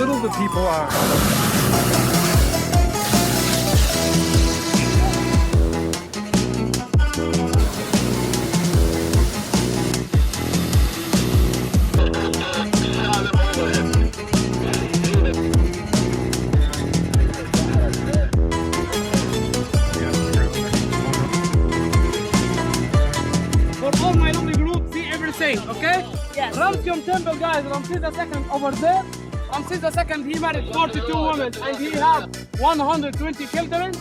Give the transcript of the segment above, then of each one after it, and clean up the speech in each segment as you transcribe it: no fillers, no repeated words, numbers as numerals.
little the people are. For all my lovely group, see everything, okay? Yes. Ramses temple, guys, Ramses II over there. Ramses II, he married 42 women and he had 120 children.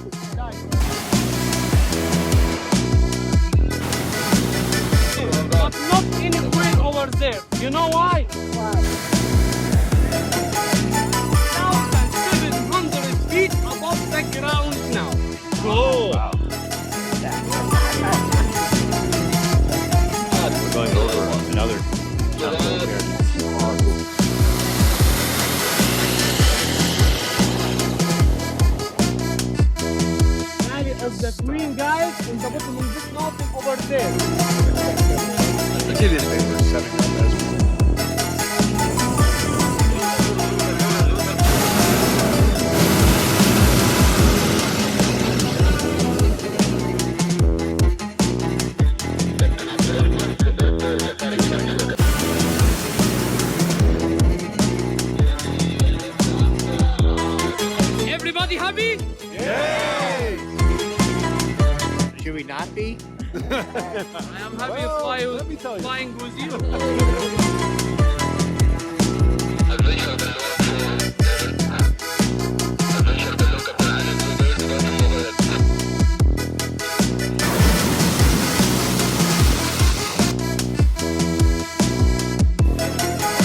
But not anywhere over there. You know why? Wow. 1,700 feet above the ground now. Cool. Wow. We're going over another temple here. Nile is the queen, guys, in the bottom of this mountain over there. I'll give you the paper, setting up as well. Everybody happy? Should we not be? I am happy flying with you.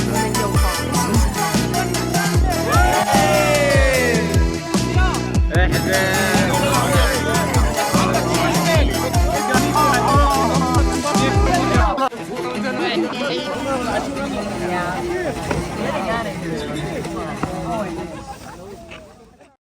Roman Hill Pond. Hey!